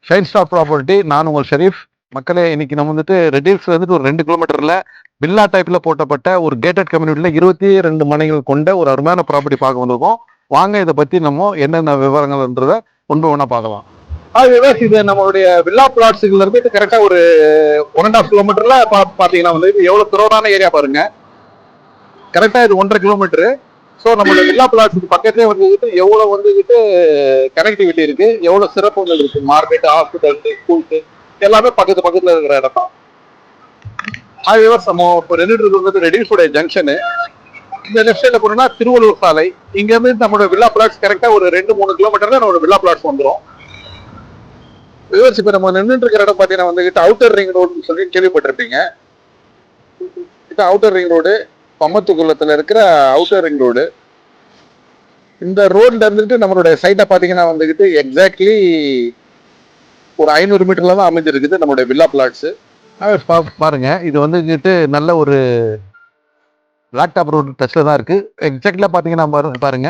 Shine star property. நான் உங்கள் ஷெரீஃப். மக்களே, இன்னைக்கு நம்ம வந்துட்டு ரெடில்ஸ்ல வந்துட்டு ஒரு 2 கிலோமீட்டர்ல வில்லா டைப்ல போட்டப்பட்ட ஒரு கேட்டட் கம்யூனிட்டில 22 மனைகள் கொண்ட ஒரு அருமையான ப்ராப்பர்ட்டி பார்க்க வந்திருக்கோம். வாங்க, இதை பத்தி நம்ம என்னென்ன விவரங்கள்ன்றத ஒன்று ஒன்றா பார்க்கலாம். இது நம்மளுடைய வில்லா பிளாட்ஸ்ல இருந்து கரெக்டா ஒரு 1.5 கிலோமீட்டர்ல பாத்தீங்கன்னா வந்து எவ்வளவு துறவான ஏரியா பாருங்க. கரெக்டா இது 1.5 கிலோமீட்டர். ஸோ நம்மளோட வில்லா பிளாட்ஸுக்கு பக்கத்தே வந்துட்டு எவ்வளவு வந்துட்டு கனெக்டிவிட்டி இருக்கு, எவ்வளவு சிறப்புகள் இருக்கு. மார்க்கெட், ஹாஸ்பிட்டல், ஸ்கூலுக்கு எல்லாமே பக்கத்துல இருக்கிற இடம் தான். நம்ம இப்போ ரெண்டு ரெடில்ஸோட ஜங்ஷனு. இந்த லெஃப்ட் சைட்ல போனோம்னா திருவள்ளூர் சாலை. இங்க இருந்து நம்மளோட வில்லா பிளாட்ஸ் கரெக்டா ஒரு 2-3 கிலோமீட்டர்ல நம்மளோட வில்லா பிளாட்ஸ் வந்துடும். இப்ப நம்ம நின்றுட்டு இருக்கிற இடம் பாத்தீங்கன்னா வந்துகிட்டு அவுட்டர் ரிங் ரோடுன்னு சொல்லி கேள்விப்பட்டிருப்பீங்க. இது அவுட்டர் ரிங் ரோடு, பம்மத்துக்குளத்துல இருக்கிற அவுட்டர் ரிங் ரோடு. இந்த ரோட்ல இருந்துட்டு நம்மளுடைய சைட்டை பாத்தீங்கன்னா வந்துகிட்டு எக்ஸாக்ட்லி ஒரு 500 மீட்டர்ல தான் அமைஞ்சிருக்குது நம்மளுடைய வில்லா பிளாட்ஸ். பாருங்க, இது வந்துகிட்டு நல்ல ஒரு லேப்டாப் ரோடு டச்ல தான் இருக்கு. எக்ஸாக்ட்லா பாத்தீங்கன்னா பாருங்க,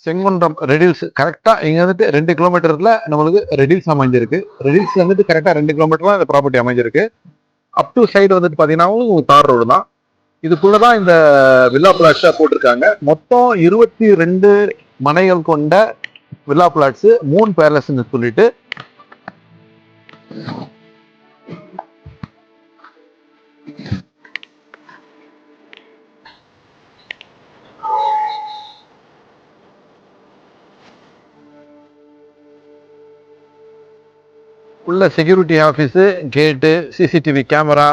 செங்குன்றம் ரெடில்ஸ் கரெக்டா இங்க வந்துட்டு 2 கிலோமீட்டர்ல நம்மளுக்கு ரெடில்ஸ் அமைஞ்சிருக்கு. ரெடில்ஸ் வந்துட்டு கரெக்டா 2 கிலோமீட்டர்ல இந்த ப்ராப்பர்ட்டி அமைஞ்சிருக்கு. அப் டு சைடு வந்துட்டு பாத்தீங்கன்னா தார் ரோடு தான். இதுக்குள்ளதான் இந்த வில்லா பிளாட்ஸா போட்டிருக்காங்க. மொத்தம் 22 மனைகள் கொண்ட வில்லா பிளாட்ஸ், 3 பேலஸ் சொல்லிட்டு. உள்ள செக்யூரிட்டி ஆஃபீஸு, கேட்டு, சிசிடிவி கேமரா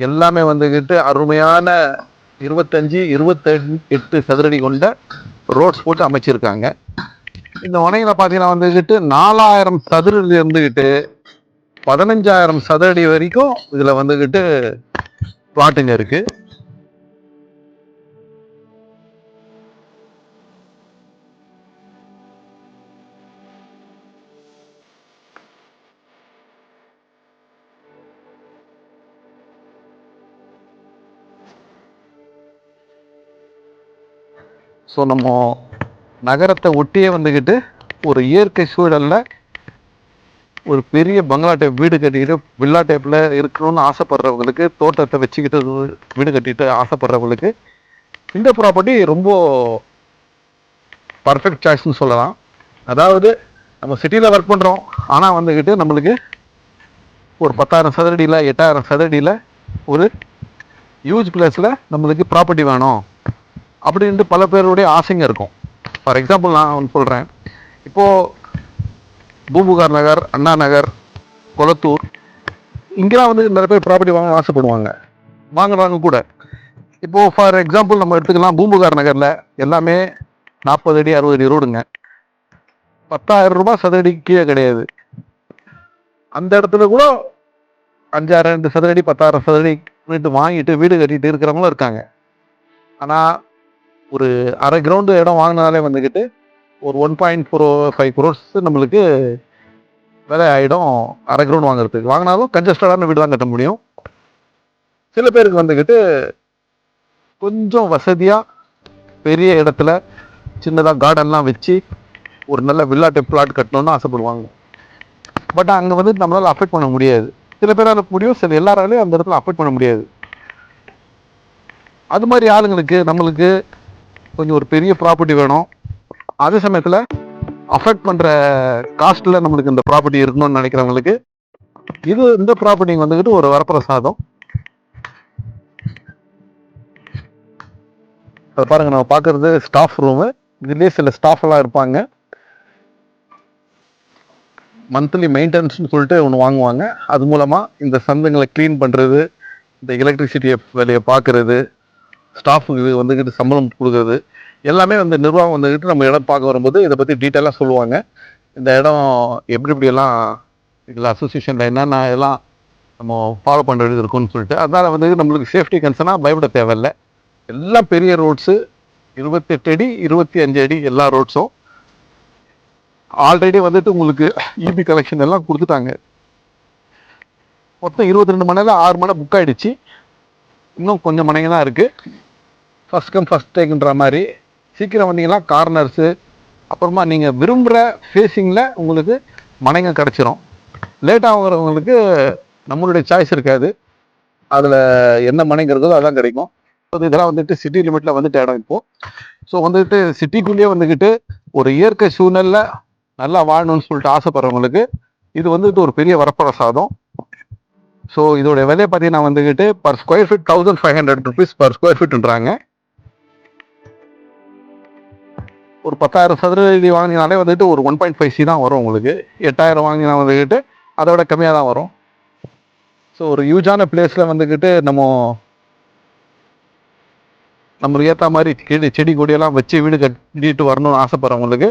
எல்லாமே வந்துகிட்டு அருமையான 25-28 சதுரடி கொண்ட ரோட்ஸ் போட்டு அமைச்சிருக்காங்க. இந்த மனைகளை பார்த்தீங்கன்னா வந்துகிட்டு 4000 சதுரடி இருந்துகிட்டு 15,000 சதுரடி வரைக்கும் இதுல வந்துகிட்டு பிளாட்டுங்க இருக்கு. ஸோ நம்ம நகரத்தை ஒட்டியே வந்துக்கிட்டு ஒரு இயற்கை சூழலில் ஒரு பெரிய பங்களா டைப் வீடு கட்டிக்கிட்டு வில்லா டைப்பில் இருக்கணும்னு ஆசைப்படுறவங்களுக்கு, தோட்டத்தை வச்சுக்கிட்டு வீடு கட்டிட்டு ஆசைப்படுறவங்களுக்கு இந்த ப்ராப்பர்ட்டி ரொம்ப பர்ஃபெக்ட் சாய்ஸ்னு சொல்லலாம். அதாவது நம்ம சிட்டியில் ஒர்க் பண்ணுறோம், ஆனால் வந்துக்கிட்டு நம்மளுக்கு ஒரு 10,000 சதுரடியில் 8,000 சதுரடியில் ஒரு ஹியூஜ் பிளேஸில் நம்மளுக்கு ப்ராப்பர்ட்டி வேணும் அப்படின்ட்டு பல பேருடைய ஆசைங்க இருக்கும். ஃபார் எக்ஸாம்பிள் நான் ஒன்று சொல்கிறேன். இப்போது பூம்புகார் நகர், அண்ணா நகர், கொளத்தூர், இங்கெல்லாம் வந்து நிறைய பேர் ப்ராப்பர்ட்டி வாங்க ஆசைப்படுவாங்க, வாங்குறாங்க கூட. இப்போது ஃபார் எக்ஸாம்பிள் நம்ம எடுத்துக்கலாம், பூம்புகார் நகரில் எல்லாமே 40 அடி 60 அடி ரோடுங்க. 10,000 ரூபாய் சதுரடி கீழே கிடையாது. அந்த இடத்துல கூட 5,000 சதுரடி 10,000 சதுரடி வாங்கிட்டு வீடு கட்டிட்டு இருக்கிறவங்களும் இருக்காங்க. ஆனால் ஒரு அரை கிரவுண்டு இடம் வாங்கினாலே வந்துக்கிட்டு ஒரு 1.45 crores நம்மளுக்கு விலை ஆகிடும். அரை கிரவுண்ட் வாங்குறதுக்கு வாங்கினாலும் கன்ஜஸ்டடான வீடு தான் கட்ட முடியும். சில பேருக்கு வந்துக்கிட்டு கொஞ்சம் வசதியாக பெரிய இடத்துல சின்னதாக கார்டன்லாம் வச்சு ஒரு நல்ல வில்லா டைப் பிளாட் கட்டணும்னு ஆசைப்படுவாங்க. பட் அங்கே வந்து நம்மளால் அஃபோர்ட் பண்ண முடியாது. சில பேரால் முடியும், சில எல்லாராலையும் அந்த இடத்துல அஃபோர்ட் பண்ண முடியாது. அது மாதிரி ஆளுங்களுக்கு நம்மளுக்கு கொஞ்சம் ஒரு பெரிய ப்ராப்பர்ட்டி வேணும், அதே சமயத்தில் அஃபெக்ட் பண்ணுற காஸ்ட்டில் நம்மளுக்கு இந்த ப்ராப்பர்ட்டி இருக்கணும்னு நினைக்கிறவங்களுக்கு இந்த ப்ராப்பர்ட்டி வந்துக்கிட்டு ஒரு வரப்பிரசாதம். அதை பாருங்கள், நம்ம பார்க்குறது ஸ்டாஃப் ரூமு. இதுலேயே சில ஸ்டாஃப் எல்லாம் இருப்பாங்க. மந்த்லி மெயின்டெனன்ஸ்னு சொல்லிட்டு ஒன்று வாங்குவாங்க. அது மூலமாக இந்த சந்துங்களை க்ளீன் பண்ணுறது, இந்த எலக்ட்ரிசிட்டியை வேலையை பார்க்குறது, ஸ்டாஃபுக்கு வந்துக்கிட்டு சம்பளம் கொடுக்குறது எல்லாமே வந்து நிர்வாகம் வந்துக்கிட்டு நம்ம இடம் பார்க்க வரும்போது இதை பற்றி டீட்டெயிலாக சொல்லுவாங்க. இந்த இடம் எப்படியெல்லாம் இதில் அசோசியேஷனில் என்னென்ன எல்லாம் நம்ம ஃபாலோ பண்ணுறது இருக்குன்னு சொல்லிட்டு. அதனால் வந்து நம்மளுக்கு சேஃப்டி கன்சர்னாக பயப்பட தேவையில்லை. எல்லாம் பெரிய ரோட்ஸு, 28 அடி 25 அடி எல்லா ரோட்ஸும். ஆல்ரெடி வந்துட்டு உங்களுக்கு இபி கனெக்ஷன் எல்லாம் கொடுத்துட்டாங்க. மொத்தம் 22 மணியில் 6 மணி புக் ஆகிடுச்சு. இன்னும் கொஞ்சம் மணிங்க தான் இருக்குது. ஃபஸ்ட் கம் ஃபஸ்ட் டேக்குன்ற மாதிரி சீக்கிரம் வந்தீங்கன்னா கார்னர்ஸு, அப்புறமா நீங்கள் விரும்புகிற ஃபேஸிங்கில் உங்களுக்கு மனைங்க கிடச்சிரும். லேட்டாக வாங்குறவங்களுக்கு நம்மளுடைய சாய்ஸ் இருக்காது, அதில் என்ன மனைங்கிறதோ அதான் கிடைக்கும். இதெல்லாம் வந்துட்டு சிட்டி லிமிட்டில் வந்துட்டு இடம் இப்போது. ஸோ வந்துட்டு சிட்டிக்குள்ளேயே வந்துக்கிட்டு ஒரு இயற்கை சூழ்நிலை நல்லா வாழணும்னு சொல்லிட்டு ஆசைப்படுறவங்களுக்கு இது வந்துட்டு ஒரு பெரிய வரப்பிரசாதம். ஸோ இதோடைய விலையை பார்த்தீங்கன்னா வந்துக்கிட்டு per square feet 1500 rupees per square ஃபீட்ன்றாங்க. ஒரு 10,000 சதுர அடி வாங்கினாலே வந்துட்டு ஒரு 1.5 C தான் வரும் உங்களுக்கு. 8,000 வாங்கினா வந்துக்கிட்டு அதை விட கம்மியாக தான் வரும். ஸோ ஒரு யூஜான பிளேஸில் வந்துக்கிட்டு நம்மளுக்கு ஏற்ற மாதிரி செடி கொடியெல்லாம் வச்சு வீடு கட்டிட்டு வரணும்னு ஆசைப்படுறவங்களுக்கு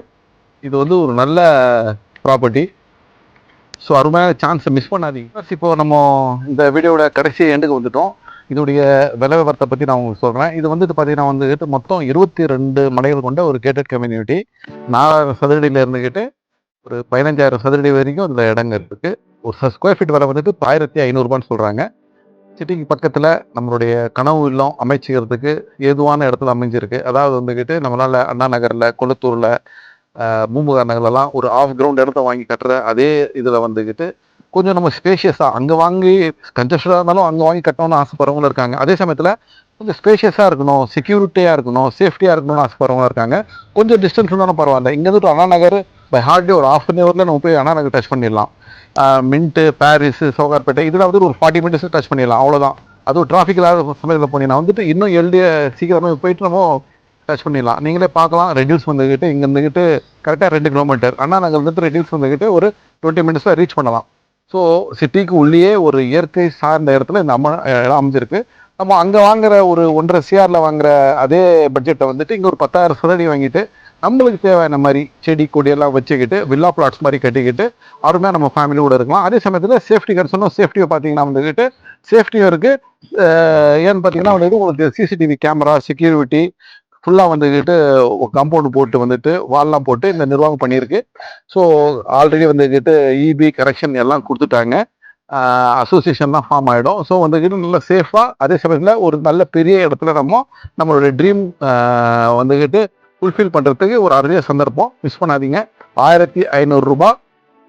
இது வந்து ஒரு நல்ல ப்ராப்பர்ட்டி. ஸோ அருமையான சான்ஸை மிஸ் பண்ணாதீங்க. இப்போ நம்ம இந்த வீடியோட கடைசி எண்டுக்கு வந்துட்டோம். இதோடைய விலை விவரத்தை பற்றி நான் உங்களுக்கு சொல்கிறேன். இது வந்துட்டு பார்த்தீங்கன்னா வந்துட்டு மொத்தம் 22 மனைகள் கொண்ட ஒரு கேட்டட் கம்யூனிட்டி. 4,000 சதுரடியில் இருந்துக்கிட்டு ஒரு 15,000 சதுரடி வரைக்கும் இதில் இடங்க இருக்குது. ஒரு ஸ்கொயர் ஃபீட் விலை வந்துட்டு 1,500 சொல்கிறாங்க. சிட்டிக்கு பக்கத்தில் நம்மளுடைய கனவு இல்லம் அமைச்சிக்கிறதுக்கு ஏதுவான இடத்துல அமைஞ்சிருக்கு. அதாவது வந்துக்கிட்டு நம்மளால் அண்ணா நகரில், கொளத்தூரில், பூம்புகார் நகர்லலாம் ஒரு ஆஃப் கிரவுண்ட் இடத்த வாங்கி கட்டுற அதே இதில் வந்துக்கிட்டு கொஞ்சம் நம்ம ஸ்பேஷியஸாக அங்கே வாங்கி கன்ஜஸ்டடாக இருந்தாலும் அங்கே வாங்கி கட்டணும்னு ஆசைப்படுறவங்களும் இருக்காங்க. அதே சமயத்தில் கொஞ்சம் ஸ்பேஷியஸாக இருக்கணும், செக்யூரிட்டியாக இருக்கணும், சேஃப்டியாக இருக்கணும்னு ஆசைப்படுறவங்க இருக்காங்க. கொஞ்சம் டிஸ்டன்ஸ் இருந்தாலும் பரவாயில்ல. இங்கேருந்து அண்ணா நகர் பை ஹார்ட்லி ஒரு ½ an hourல நம்ம போய் அண்ணா நகர் டச் பண்ணிடலாம். மின்ட்டு, பாரிஸு, சோகார்பேட்டை இதெல்லாம் வந்து ஒரு 40 minutes டச் பண்ணிடலாம், அவ்வளோதான். அதுவும் டிராஃபிக் இல்லாத சமயத்தில் போனீங்கன்னா வந்துட்டு இன்னும் சீக்கிரமாக போயிட்டு நம்ம டச் பண்ணிடலாம். நீங்களே பார்க்கலாம், ரெடியூஸ் வந்துக்கிட்டு இங்கே இருந்துக்கிட்டு கரெக்டாக 2 கிலோமீட்டர், அண்ணா நகர் வந்துட்டு ரெடியூஸ் வந்துக்கிட்டு ஒரு 20 minutes ரீச் பண்ணலாம். ஸோ சிட்டிக்கு உள்ளேயே ஒரு இயற்கை சார்ந்த இடத்துல இந்த இடம் அமைஞ்சிருக்கு. நம்ம அங்கே வாங்குற ஒரு 1.5 CR வாங்குற அதே பட்ஜெட்டை வந்துட்டு இங்கே ஒரு 10,000 சதுரடி வாங்கிட்டு நம்மளுக்கு தேவையான மாதிரி செடி கொடியெல்லாம் வச்சுக்கிட்டு வில்லா பிளாட்ஸ் மாதிரி கட்டிக்கிட்டு அருமையாக நம்ம ஃபேமிலியோட இருக்கலாம். அதே சமயத்தில் சேஃப்டி கன்சர்னும் சேஃப்டியை பார்த்தீங்கன்னா வந்துக்கிட்டு சேஃப்டியும் இருக்குது. ஏன்னு பார்த்தீங்கன்னா வந்துட்டு உங்களுக்கு CCTV கேமரா, செக்யூரிட்டி ஃபுல்லாக வந்துக்கிட்டு காம்பவுண்டு போட்டு வந்துட்டு வால்லாம் போட்டு இந்த நிர்வாகம் பண்ணியிருக்கு. ஸோ ஆல்ரெடி வந்துக்கிட்டு EB கரெக்ஷன் எல்லாம் கொடுத்துட்டாங்க. அசோசியேஷன்லாம் ஃபார்ம் ஆகிடும். ஸோ வந்துக்கிட்டு நல்ல சேஃபாக அதே சமயத்தில் ஒரு நல்ல பெரிய இடத்துல நம்மளுடைய ட்ரீம் வந்துக்கிட்டு ஃபுல்ஃபில் பண்ணுறதுக்கு ஒரு அரிய சந்தர்ப்பம். மிஸ் பண்ணாதீங்க. 1,500 ரூபாய்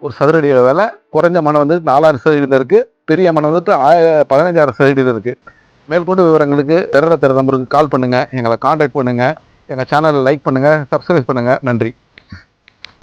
ஒரு சதுரடியோட விலை. குறைஞ்ச மனம் வந்து 4,000 சதுரடியில் இருக்குது. பெரிய மனம் வந்துட்டு 15,000 சதுரடியில் இருக்குது. மேற்கொண்டு விவரங்களுக்கு தெரியற நம்பருக்கு கால் பண்ணுங்கள், எங்களை காண்டாக்ட் பண்ணுங்கள், எங்கள் சேனலை லைக் பண்ணுங்கள், சப்ஸ்கிரைப் பண்ணுங்கள். நன்றி.